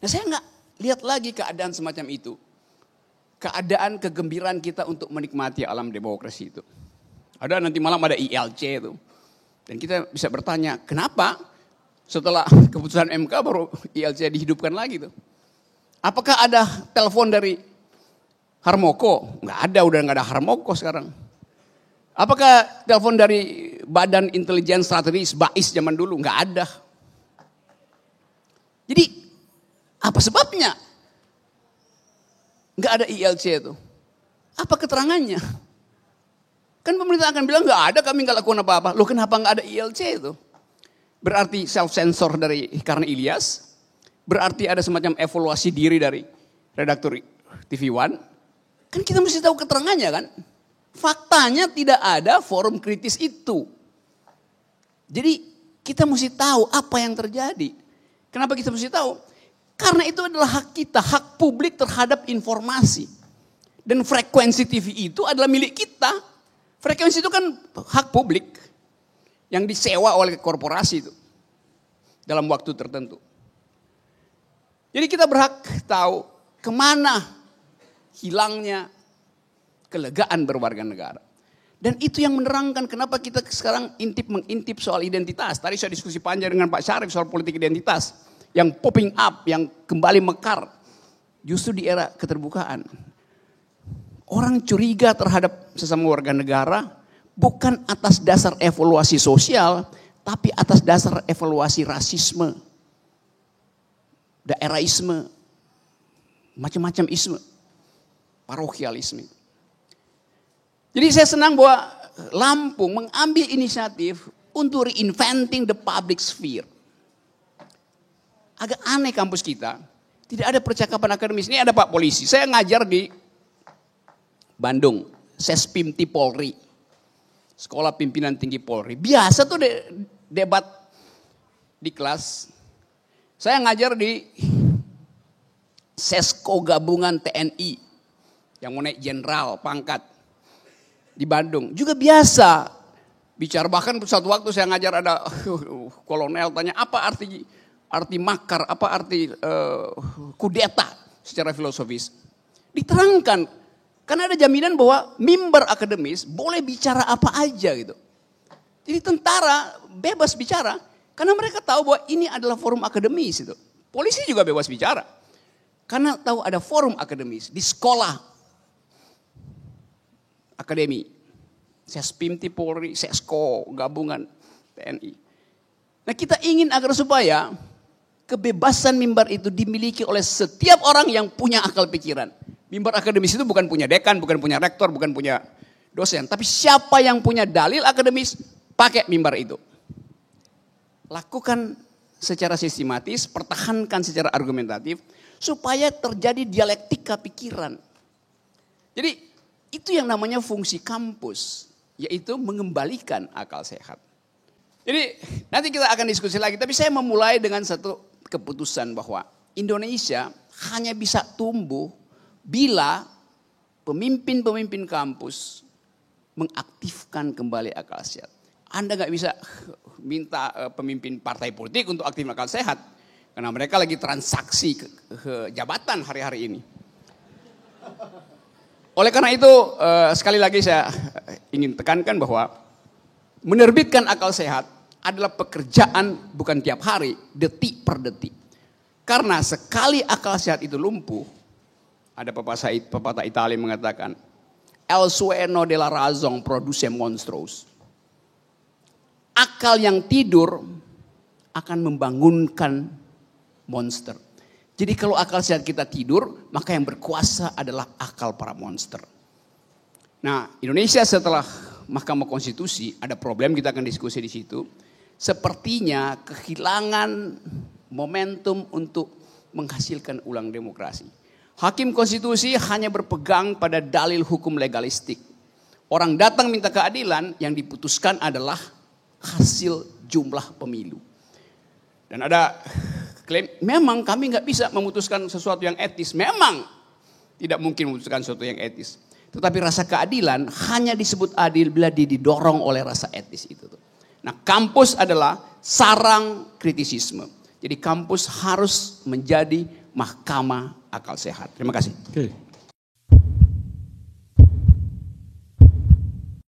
Nah, saya nggak lihat lagi keadaan semacam itu. Keadaan kegembiraan kita untuk menikmati alam demokrasi itu. Ada nanti malam ada ILC itu. Dan kita bisa bertanya, kenapa setelah keputusan MK baru ILC dihidupkan lagi tuh? Apakah ada telepon dari Harmoko? Nggak ada, udah nggak ada Harmoko sekarang. Apakah telepon dari Badan Intelijen Strategis BAIS zaman dulu? Nggak ada. Jadi apa sebabnya? Nggak ada ILC itu. Apa keterangannya? Kan pemerintah akan bilang nggak ada, kami nggak lakukan apa-apa. Loh, kenapa nggak ada ILC itu? Berarti self-sensor dari Karna Ilyas. Berarti ada semacam evaluasi diri dari redaktur TV One. Kan kita mesti tahu keterangannya kan. Faktanya tidak ada forum kritis itu. Jadi kita mesti tahu apa yang terjadi. Kenapa kita mesti tahu? Karena itu adalah hak kita, hak publik terhadap informasi. Dan frekuensi TV itu adalah milik kita. Frekuensi itu kan hak publik yang disewa oleh korporasi itu dalam waktu tertentu. Jadi kita berhak tahu kemana hilangnya kelegaan berwarga negara. Dan itu yang menerangkan kenapa kita sekarang mengintip soal identitas. Tadi saya diskusi panjang dengan Pak Syarif soal politik identitas. Yang popping up, yang kembali mekar. Justru di era keterbukaan. Orang curiga terhadap sesama warga negara bukan atas dasar evaluasi sosial, tapi atas dasar evaluasi rasisme, daerahisme, macam-macam isme, parokialisme. Jadi saya senang bahwa Lampung mengambil inisiatif untuk reinventing the public sphere. Agak aneh kampus kita, tidak ada percakapan akademis. Ini ada Pak Polisi, saya ngajar di Bandung, Sespimti Polri, Sekolah Pimpinan Tinggi Polri. Biasa tuh debat di kelas. Saya ngajar di Sesko Gabungan TNI, yang mau naik jenderal pangkat di Bandung. Juga biasa bicara, bahkan suatu waktu saya ngajar ada kolonel tanya apa arti makar, apa arti kudeta secara filosofis. Diterangkan, karena ada jaminan bahwa mimbar akademis boleh bicara apa aja gitu. Jadi tentara bebas bicara, karena mereka tahu bahwa ini adalah forum akademis itu. Polisi juga bebas bicara, karena tahu ada forum akademis di sekolah akademi. Sespimti Polri, Sesko Gabungan TNI. Nah, kita ingin agar supaya kebebasan mimbar itu dimiliki oleh setiap orang yang punya akal pikiran. Mimbar akademis itu bukan punya dekan, bukan punya rektor, bukan punya dosen. Tapi siapa yang punya dalil akademis, pakai mimbar itu. Lakukan secara sistematis, pertahankan secara argumentatif, supaya terjadi dialektika pikiran. Jadi itu yang namanya fungsi kampus, yaitu mengembalikan akal sehat. Jadi nanti kita akan diskusi lagi, tapi saya memulai dengan satu keputusan bahwa Indonesia hanya bisa tumbuh bila pemimpin-pemimpin kampus mengaktifkan kembali akal sehat. Anda nggak bisa minta pemimpin partai politik untuk aktif akal sehat, karena mereka lagi transaksi ke jabatan hari-hari ini. Oleh karena itu sekali lagi saya ingin tekankan bahwa menerbitkan akal sehat adalah pekerjaan bukan tiap hari, detik per detik. Karena sekali akal sehat itu lumpuh, ada pepatah Italia mengatakan, el sueño de la razón produce monstruos. Akal yang tidur akan membangunkan monster. Jadi kalau akal sehat kita tidur, maka yang berkuasa adalah akal para monster. Nah, Indonesia setelah Mahkamah Konstitusi, ada problem, kita akan diskusi di situ. Sepertinya kehilangan momentum untuk menghasilkan ulang demokrasi. Hakim konstitusi hanya berpegang pada dalil hukum legalistik. Orang datang minta keadilan, yang diputuskan adalah hasil jumlah pemilu. Dan ada klaim, memang kami nggak bisa memutuskan sesuatu yang etis. Memang tidak mungkin memutuskan sesuatu yang etis. Tetapi rasa keadilan hanya disebut adil bila didorong oleh rasa etis itu. Nah, kampus adalah sarang kritisisme. Jadi kampus harus menjadi mahkamah akal sehat. Terima kasih. Oke.